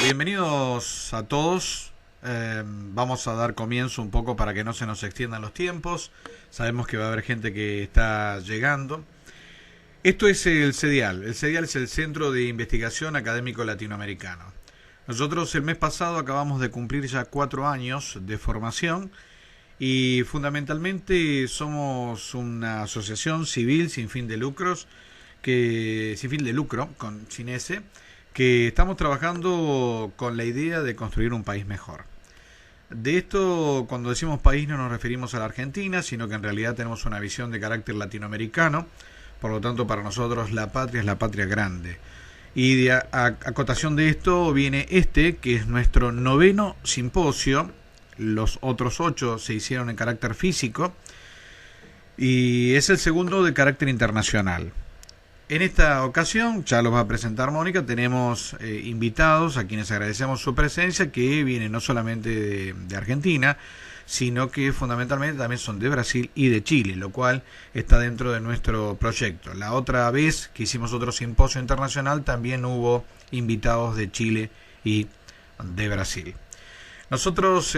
Bienvenidos a todos. Vamos a dar comienzo un poco para que no se nos extiendan los tiempos. Sabemos que va a haber gente que está llegando. Esto es el CEDIAL. El CEDIAL es el Centro de Investigación Académico Latinoamericano. Nosotros el mes pasado acabamos de cumplir ya 4 años de formación y fundamentalmente somos una asociación civil sin fin de lucro, sin S, que estamos trabajando con la idea de construir un país mejor. De esto, cuando decimos país, no nos referimos a la Argentina, sino que en realidad tenemos una visión de carácter latinoamericano. Por lo tanto, para nosotros la patria es la patria grande. Y de acotación de esto viene que es nuestro 9º simposio. Los otros 8 se hicieron en carácter físico y es el segundo de carácter internacional. En esta ocasión, ya los va a presentar Mónica, tenemos invitados a quienes agradecemos su presencia, que vienen no solamente de Argentina, sino que fundamentalmente también son de Brasil y de Chile, lo cual está dentro de nuestro proyecto. La otra vez que hicimos otro simposio internacional también hubo invitados de Chile y de Brasil. Nosotros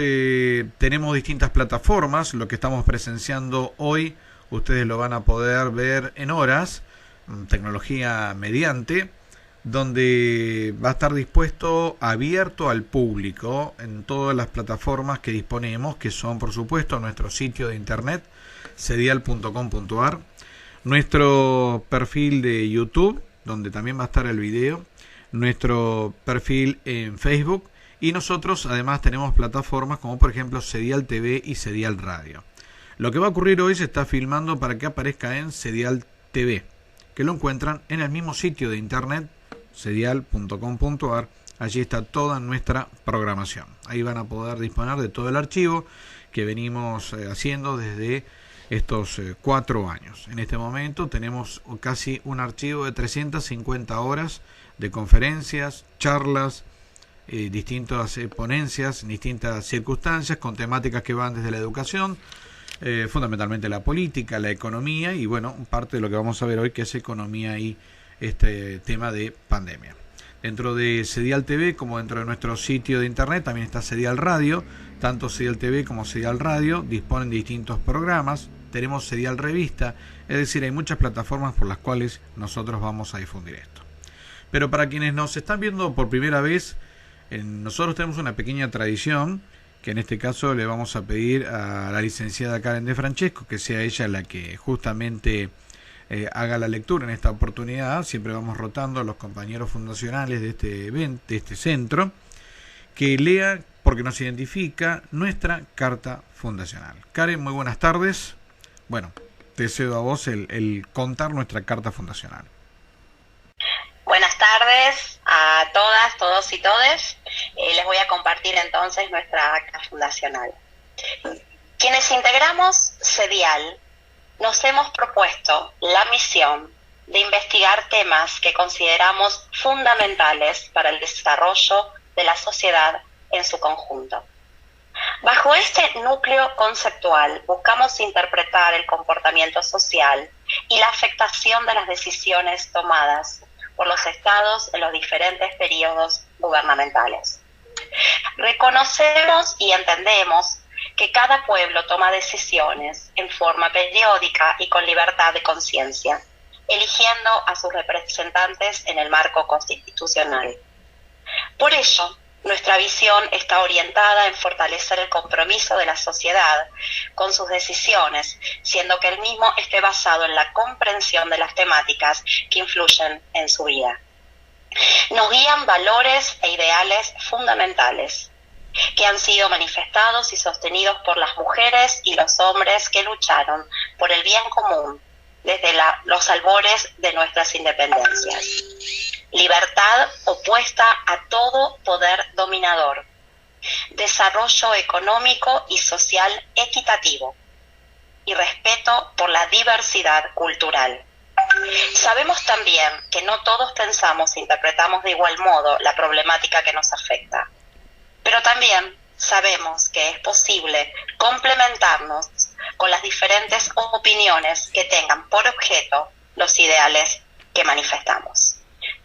tenemos distintas plataformas. Lo que estamos presenciando hoy, ustedes lo van a poder ver en horas, tecnología mediante, donde va a estar abierto al público en todas las plataformas que disponemos, que son por supuesto nuestro sitio de internet cedial.com.ar, nuestro perfil de YouTube, donde también va a estar el video, nuestro perfil en Facebook, y nosotros además tenemos plataformas como por ejemplo Cedial TV y Cedial Radio. Lo que va a ocurrir hoy se está filmando para que aparezca en Cedial TV, que lo encuentran en el mismo sitio de internet, cedial.com.ar. Allí está toda nuestra programación. Ahí van a poder disponer de todo el archivo que venimos haciendo desde estos 4 años. En este momento tenemos casi un archivo de 350 horas de conferencias, charlas, distintas ponencias, distintas circunstancias con temáticas que van desde la educación, fundamentalmente la política, la economía y bueno, parte de lo que vamos a ver hoy, que es economía y este tema de pandemia. Dentro de Cedial TV, como dentro de nuestro sitio de internet, también está Cedial Radio. Tanto Cedial TV como Cedial Radio disponen de distintos programas. Tenemos Cedial Revista, es decir, hay muchas plataformas por las cuales nosotros vamos a difundir esto. Pero para quienes nos están viendo por primera vez, nosotros tenemos una pequeña tradición, que en este caso le vamos a pedir a la licenciada Karen De Francesco que sea ella la que justamente haga la lectura en esta oportunidad. Siempre vamos rotando a los compañeros fundacionales de este evento, de este centro, que lea, porque nos identifica, nuestra carta fundacional. Karen, muy buenas tardes. Bueno, te cedo a vos el contar nuestra carta fundacional. Buenas tardes a todas, todos y todes. Les voy a compartir entonces nuestra acta fundacional. Quienes integramos CEDIAL nos hemos propuesto la misión de investigar temas que consideramos fundamentales para el desarrollo de la sociedad en su conjunto. Bajo este núcleo conceptual buscamos interpretar el comportamiento social y la afectación de las decisiones tomadas por los estados en los diferentes periodos gubernamentales. Reconocemos y entendemos que cada pueblo toma decisiones en forma periódica y con libertad de conciencia, eligiendo a sus representantes en el marco constitucional. Por ello, nuestra visión está orientada en fortalecer el compromiso de la sociedad con sus decisiones, siendo que el mismo esté basado en la comprensión de las temáticas que influyen en su vida. Nos guían valores e ideales fundamentales que han sido manifestados y sostenidos por las mujeres y los hombres que lucharon por el bien común desde los albores de nuestras independencias. Libertad opuesta a todo todo poder dominador, desarrollo económico y social equitativo y respeto por la diversidad cultural. Sabemos también que no todos pensamos e interpretamos de igual modo la problemática que nos afecta, pero también sabemos que es posible complementarnos con las diferentes opiniones que tengan por objeto los ideales que manifestamos.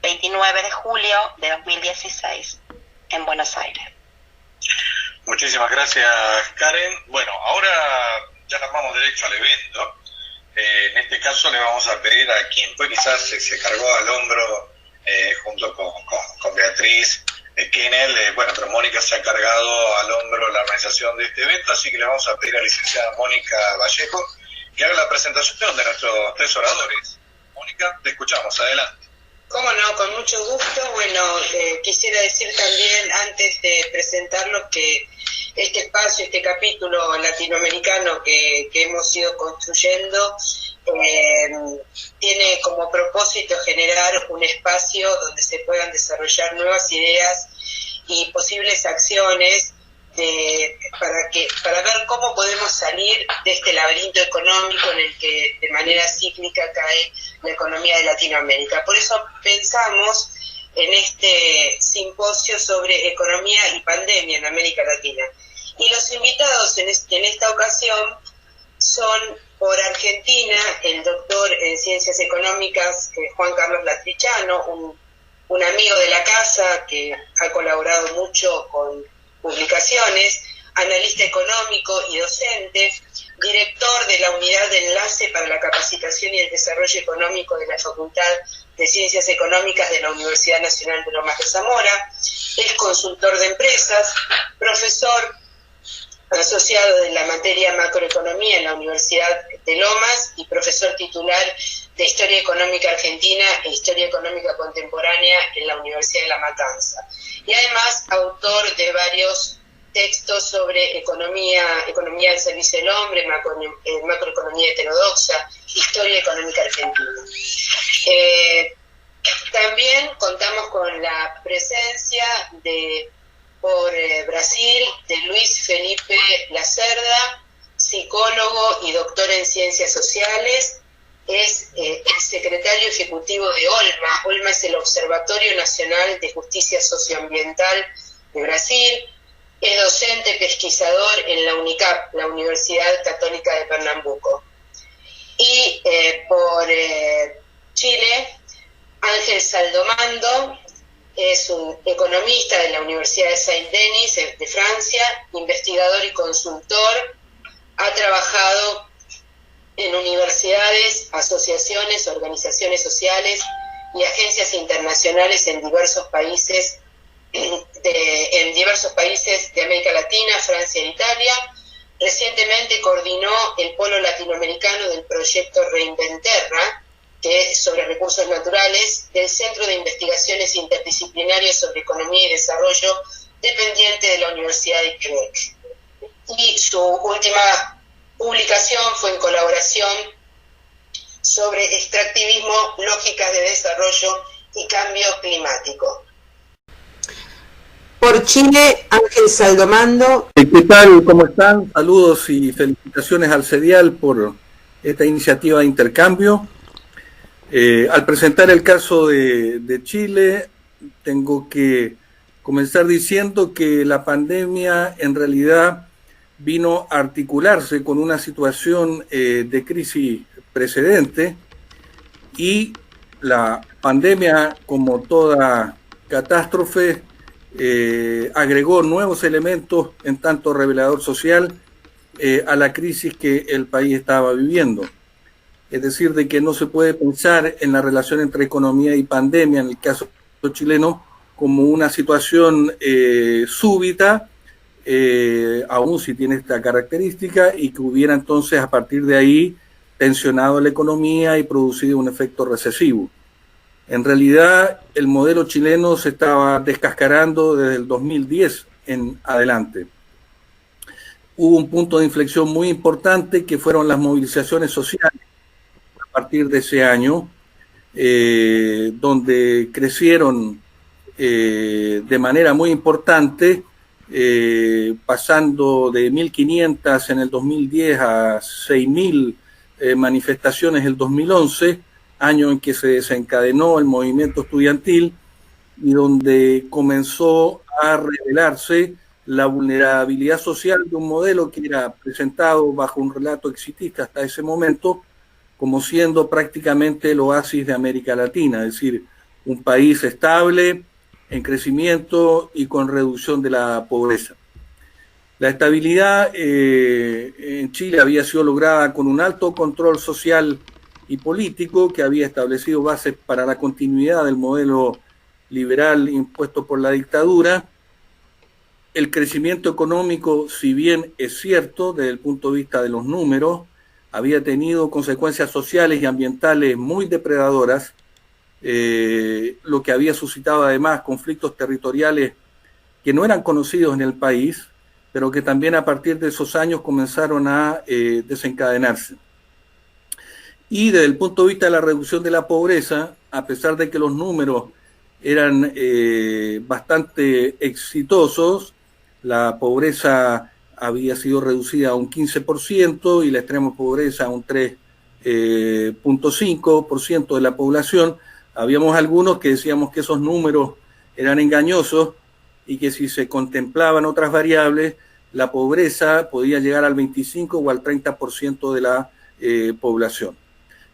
29 de julio de 2016, en Buenos Aires. Muchísimas gracias, Karen. Bueno, ahora ya nos vamos derecho al evento. En este caso le vamos a pedir a quien fue quizás se cargó al hombro junto con Beatriz Kennel, bueno, pero Mónica se ha cargado al hombro la organización de este evento, así que le vamos a pedir a la licenciada Mónica Vallejo que haga la presentación de nuestros 3 oradores. Mónica, te escuchamos, adelante. Cómo no, con mucho gusto. Bueno, quisiera decir también, antes de presentarlos, que este espacio, este capítulo latinoamericano que hemos ido construyendo, tiene como propósito generar un espacio donde se puedan desarrollar nuevas ideas y posibles acciones para ver cómo podemos salir de este laberinto económico en el que de manera cíclica cae la economía de Latinoamérica. Por eso pensamos en este simposio sobre economía y pandemia en América Latina. Y los invitados en esta ocasión son, por Argentina, el doctor en Ciencias Económicas Juan Carlos Latrichano, un amigo de la casa que ha colaborado mucho con publicaciones, analista económico y docente, director de la Unidad de Enlace para la Capacitación y el Desarrollo Económico de la Facultad de Ciencias Económicas de la Universidad Nacional de Lomas de Zamora, es consultor de empresas, profesor asociado de la materia macroeconomía en la Universidad de Lomas y profesor titular de Historia Económica Argentina e Historia Económica Contemporánea en la Universidad de La Matanza. Y además autor de varios textos sobre economía al servicio del hombre, macroeconomía heterodoxa, Historia Económica Argentina. También contamos con la presencia por Brasil, de Luis Felipe Lacerda, psicólogo y doctor en Ciencias Sociales, es el secretario ejecutivo de OLMA. OLMA es el Observatorio Nacional de Justicia Socioambiental de Brasil, es docente pesquisador en la UNICAP, la Universidad Católica de Pernambuco. Y por Chile, Ángel Saldomando, es un economista de la Universidad de Saint-Denis de Francia, investigador y consultor, ha trabajado en universidades, asociaciones, organizaciones sociales y agencias internacionales en diversos países de América Latina, Francia e Italia. Recientemente coordinó el polo latinoamericano del proyecto Reinventerra, que es sobre recursos naturales, del Centro de Investigaciones Interdisciplinarias sobre Economía y Desarrollo, dependiente de la Universidad de Quebec. Y su última publicación fue en colaboración sobre extractivismo, lógicas de desarrollo y cambio climático. Por Chile, Ángel Saldomando. ¿Qué tal? ¿Cómo están? Saludos y felicitaciones al CEDIAL por esta iniciativa de intercambio. Al presentar el caso de Chile, tengo que comenzar diciendo que la pandemia en realidad vino a articularse con una situación de crisis precedente, y la pandemia, como toda catástrofe, agregó nuevos elementos en tanto revelador social a la crisis que el país estaba viviendo. Es decir, de que no se puede pensar en la relación entre economía y pandemia, en el caso chileno, como una situación súbita, aún si tiene esta característica, y que hubiera entonces a partir de ahí tensionado la economía y producido un efecto recesivo. En realidad, el modelo chileno se estaba descascarando desde el 2010 en adelante. Hubo un punto de inflexión muy importante que fueron las movilizaciones sociales a partir de ese año, donde crecieron de manera muy importante, pasando de 1.500 en el 2010 a 6.000 manifestaciones el 2011, año en que se desencadenó el movimiento estudiantil y donde comenzó a revelarse la vulnerabilidad social de un modelo que era presentado bajo un relato exitista hasta ese momento como siendo prácticamente el oasis de América Latina, es decir, un país estable, en crecimiento y con reducción de la pobreza. La estabilidad en Chile había sido lograda con un alto control social y político que había establecido bases para la continuidad del modelo liberal impuesto por la dictadura. El crecimiento económico, si bien es cierto desde el punto de vista de los números, había tenido consecuencias sociales y ambientales muy depredadoras, lo que había suscitado además conflictos territoriales que no eran conocidos en el país, pero que también a partir de esos años comenzaron a desencadenarse. Y desde el punto de vista de la reducción de la pobreza, a pesar de que los números eran bastante exitosos, la pobreza había sido reducida a un 15% y la extrema pobreza a un 3.5% de la población. Habíamos algunos que decíamos que esos números eran engañosos y que si se contemplaban otras variables, la pobreza podía llegar al 25 o al 30% de la población.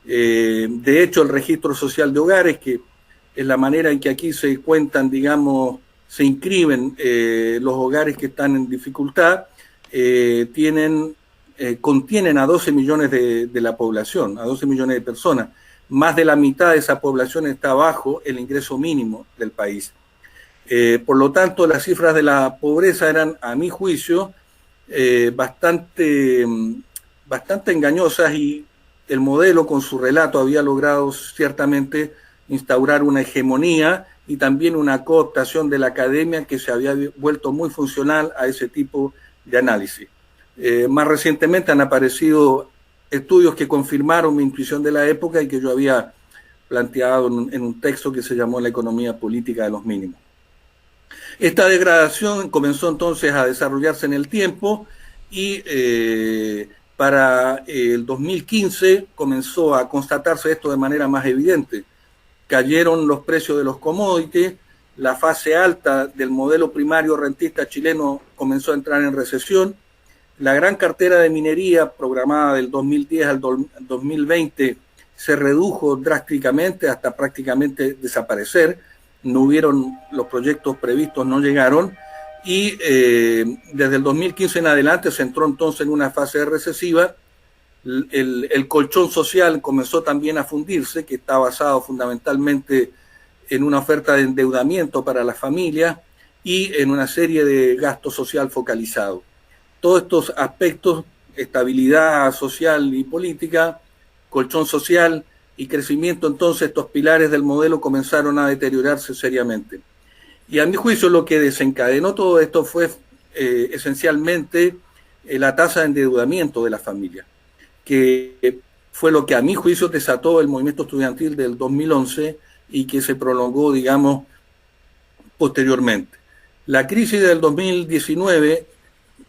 De hecho, el registro social de hogares, que es la manera en que aquí se cuentan, digamos, se inscriben los hogares que están en dificultad, contienen a 12 millones de la población, a 12 millones de personas. Más de la mitad de esa población está bajo el ingreso mínimo del país. Por lo tanto, las cifras de la pobreza eran, a mi juicio, bastante engañosas, y el modelo con su relato había logrado ciertamente instaurar una hegemonía y también una cooptación de la academia que se había vuelto muy funcional a ese tipo de análisis. Más recientemente han aparecido estudios que confirmaron mi intuición de la época y que yo había planteado en un texto que se llamó La economía política de los mínimos. Esta degradación comenzó entonces a desarrollarse en el tiempo y para el 2015 comenzó a constatarse esto de manera más evidente. Cayeron los precios de los commodities, la fase alta del modelo primario rentista chileno comenzó a entrar en recesión, la gran cartera de minería programada del 2010 al 2020 se redujo drásticamente hasta prácticamente desaparecer. No hubieron, los proyectos previstos no llegaron, y desde el 2015 en adelante se entró entonces en una fase recesiva. El colchón social comenzó también a fundirse, que está basado fundamentalmente en una oferta de endeudamiento para las familias y en una serie de gasto social focalizado. Todos estos aspectos, estabilidad social y política, colchón social y crecimiento, entonces estos pilares del modelo comenzaron a deteriorarse seriamente. Y a mi juicio lo que desencadenó todo esto fue esencialmente la tasa de endeudamiento de la familia, que fue lo que a mi juicio desató el movimiento estudiantil del 2011 y que se prolongó, digamos, posteriormente. La crisis del 2019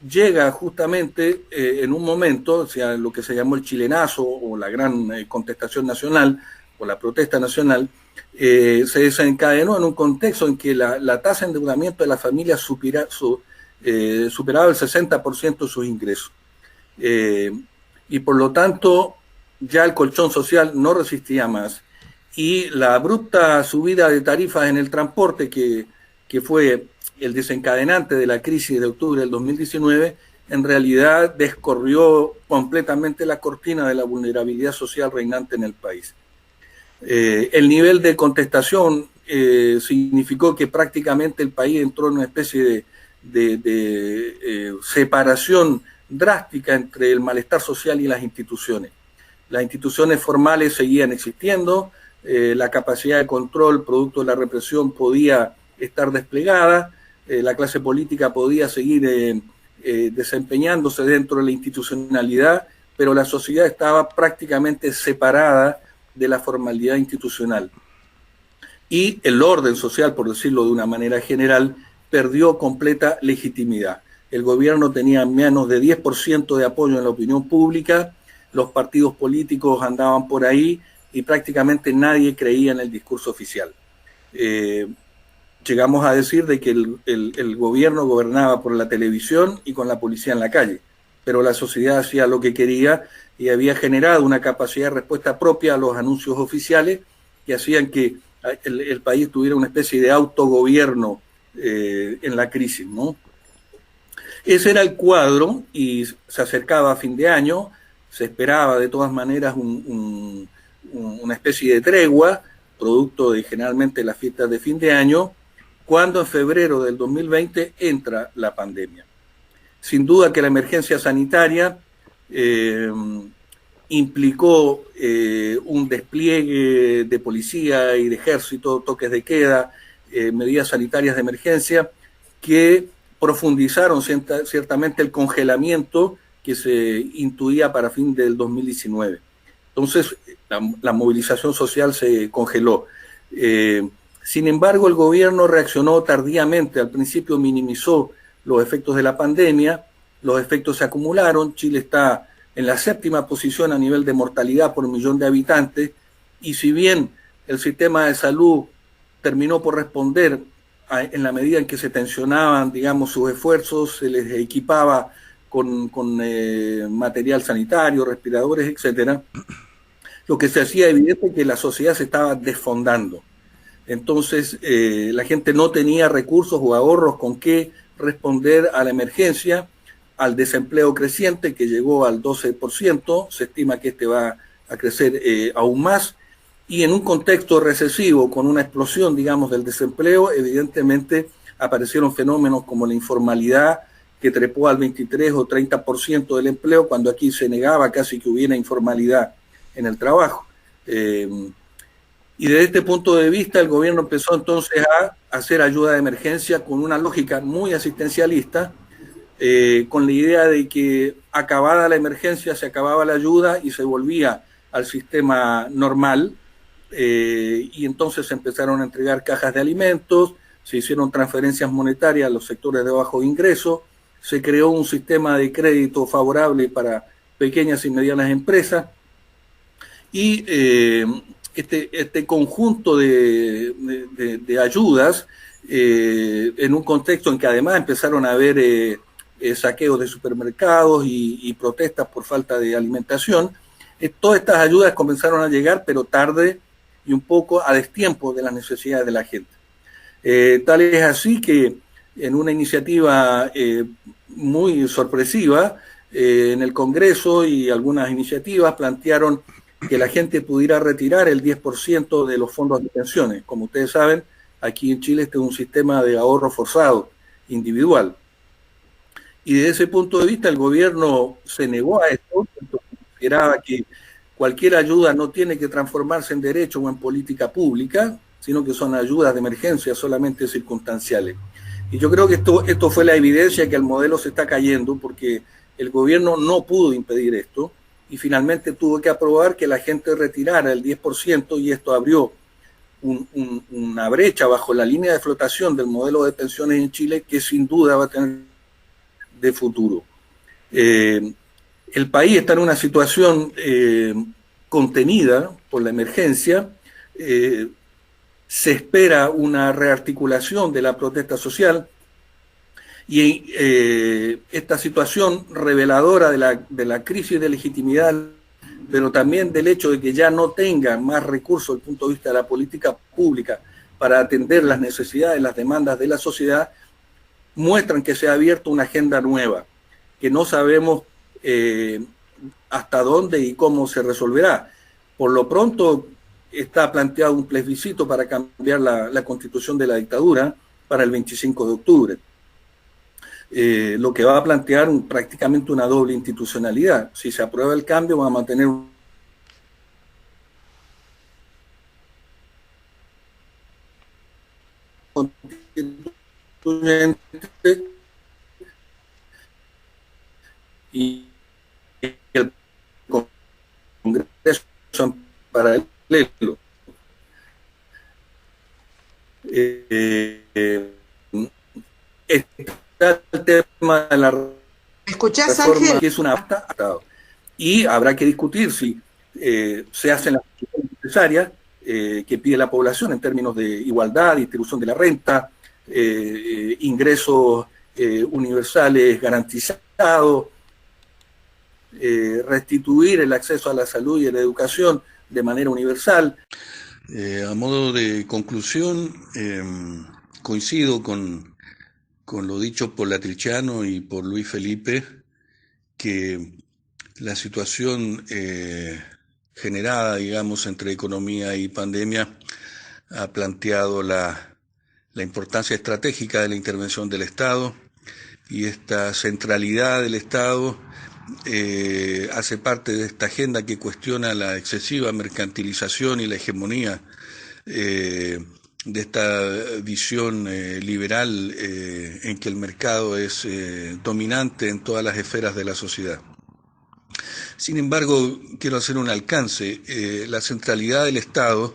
llega justamente en un momento, o sea, lo que se llamó el chilenazo o la gran contestación nacional o la protesta nacional, se desencadenó en un contexto en que la tasa de endeudamiento de la familia superaba el 60% de sus ingresos. Y por lo tanto ya el colchón social no resistía más, y la abrupta subida de tarifas en el transporte que fue el desencadenante de la crisis de octubre del 2019, en realidad descorrió completamente la cortina de la vulnerabilidad social reinante en el país. El nivel de contestación significó que prácticamente el país entró en una especie de separación drástica entre el malestar social y las instituciones. Las instituciones formales seguían existiendo, la capacidad de control producto de la represión podía estar desplegada, la clase política podía seguir desempeñándose dentro de la institucionalidad, pero la sociedad estaba prácticamente separada de la formalidad institucional. y el orden social, por decirlo de una manera general, perdió completa legitimidad. El gobierno tenía menos de 10% de apoyo en la opinión pública, los partidos políticos andaban por ahí y prácticamente nadie creía en el discurso oficial. Llegamos a decir de que el gobierno gobernaba por la televisión y con la policía en la calle, pero la sociedad hacía lo que quería y había generado una capacidad de respuesta propia a los anuncios oficiales que hacían que el país tuviera una especie de autogobierno en la crisis, ¿no? Ese era el cuadro y se acercaba a fin de año, se esperaba de todas maneras una especie de tregua, producto de generalmente las fiestas de fin de año, cuando en febrero del 2020 entra la pandemia. Sin duda que la emergencia sanitaria implicó un despliegue de policía y de ejército, toques de queda, medidas sanitarias de emergencia que profundizaron ciertamente el congelamiento que se intuía para fin del 2019. Entonces, la movilización social se congeló. Sin embargo, el gobierno reaccionó tardíamente. Al principio minimizó los efectos de la pandemia, los efectos se acumularon. Chile está en la 7ª posición a nivel de mortalidad por millón de habitantes, y si bien el sistema de salud terminó por responder en la medida en que se tensionaban, digamos, sus esfuerzos, se les equipaba con material sanitario, respiradores, etcétera, lo que se hacía evidente es que la sociedad se estaba desfondando. Entonces, la gente no tenía recursos o ahorros con qué responder a la emergencia, al desempleo creciente que llegó al 12%, se estima que este va a crecer aún más, y en un contexto recesivo, con una explosión, digamos, del desempleo, evidentemente aparecieron fenómenos como la informalidad, que trepó al 23 o 30% del empleo, cuando aquí se negaba casi que hubiera informalidad en el trabajo. Y desde este punto de vista, el gobierno empezó entonces a hacer ayuda de emergencia con una lógica muy asistencialista, con la idea de que acabada la emergencia se acababa la ayuda y se volvía al sistema normal, y entonces se empezaron a entregar cajas de alimentos, se hicieron transferencias monetarias a los sectores de bajo ingreso, se creó un sistema de crédito favorable para pequeñas y medianas empresas, y este conjunto de ayudas, en un contexto en que además empezaron a haber saqueos de supermercados y protestas por falta de alimentación, todas estas ayudas comenzaron a llegar, pero tarde y un poco a destiempo de las necesidades de la gente. Tal es así que en una iniciativa muy sorpresiva, en el Congreso y algunas iniciativas plantearon que la gente pudiera retirar el 10% de los fondos de pensiones. Como ustedes saben, aquí en Chile este es un sistema de ahorro forzado, individual. Y desde ese punto de vista el gobierno se negó a esto, consideraba que cualquier ayuda no tiene que transformarse en derecho o en política pública, sino que son ayudas de emergencia solamente circunstanciales. Y yo creo que esto fue la evidencia de que el modelo se está cayendo, porque el gobierno no pudo impedir esto, y finalmente tuvo que aprobar que la gente retirara el 10%, y esto abrió una brecha bajo la línea de flotación del modelo de pensiones en Chile, que sin duda va a tener de futuro. El país está en una situación contenida por la emergencia, se espera una rearticulación de la protesta social, y esta situación reveladora de la crisis de legitimidad, pero también del hecho de que ya no tenga más recursos desde el punto de vista de la política pública para atender las necesidades, las demandas de la sociedad, muestran que se ha abierto una agenda nueva, que no sabemos hasta dónde y cómo se resolverá. Por lo pronto está planteado un plebiscito para cambiar la constitución de la dictadura para el 25 de octubre. Lo que va a plantear prácticamente una doble institucionalidad. Si se aprueba el cambio, va a mantener un constituyente y el Congreso en paralelo. está el tema de la ¿Me escuchás, reforma, Ángel? que es una y habrá que discutir si se hacen las acciones necesarias que pide la población en términos de igualdad, distribución de la renta, ingresos universales garantizados, restituir el acceso a la salud y a la educación de manera universal. A modo de conclusión, coincido con lo dicho por Latriciano y por Luis Felipe, que la situación generada, digamos, entre economía y pandemia ha planteado la importancia estratégica de la intervención del Estado, y esta centralidad del Estado hace parte de esta agenda que cuestiona la excesiva mercantilización y la hegemonía de esta visión liberal en que el mercado es dominante en todas las esferas de la sociedad. Sin embargo, quiero hacer un alcance. La centralidad del Estado,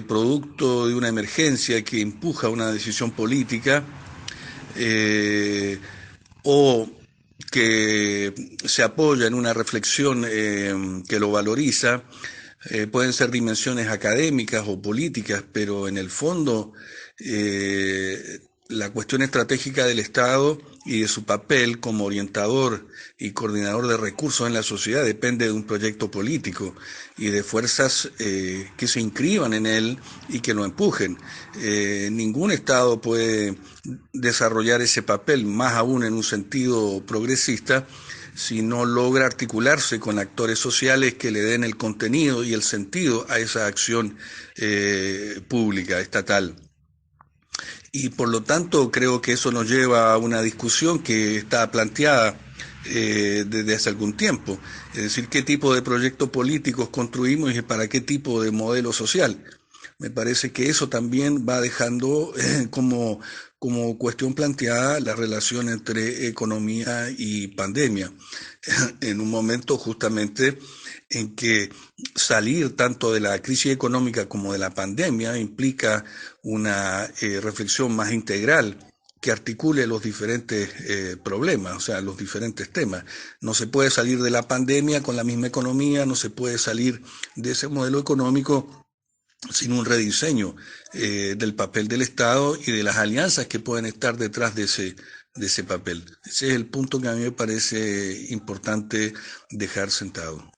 producto de una emergencia que empuja una decisión política, o que se apoya en una reflexión que lo valoriza, pueden ser dimensiones académicas o políticas, pero en el fondo la cuestión estratégica del Estado y de su papel como orientador y coordinador de recursos en la sociedad depende de un proyecto político y de fuerzas que se inscriban en él y que lo empujen. Ningún Estado puede desarrollar ese papel, más aún en un sentido progresista, si no logra articularse con actores sociales que le den el contenido y el sentido a esa acción pública, estatal. Y por lo tanto creo que eso nos lleva a una discusión que está planteada desde hace algún tiempo, es decir, qué tipo de proyectos políticos construimos y para qué tipo de modelo social. Me parece que eso también va dejando como cuestión planteada la relación entre economía y pandemia, en un momento justamente en que salir tanto de la crisis económica como de la pandemia implica una reflexión más integral que articule los diferentes problemas, o sea, los diferentes temas. No se puede salir de la pandemia con la misma economía, no se puede salir de ese modelo económico sin un rediseño del papel del Estado y de las alianzas que pueden estar detrás de ese papel. Ese es el punto que a mí me parece importante dejar sentado.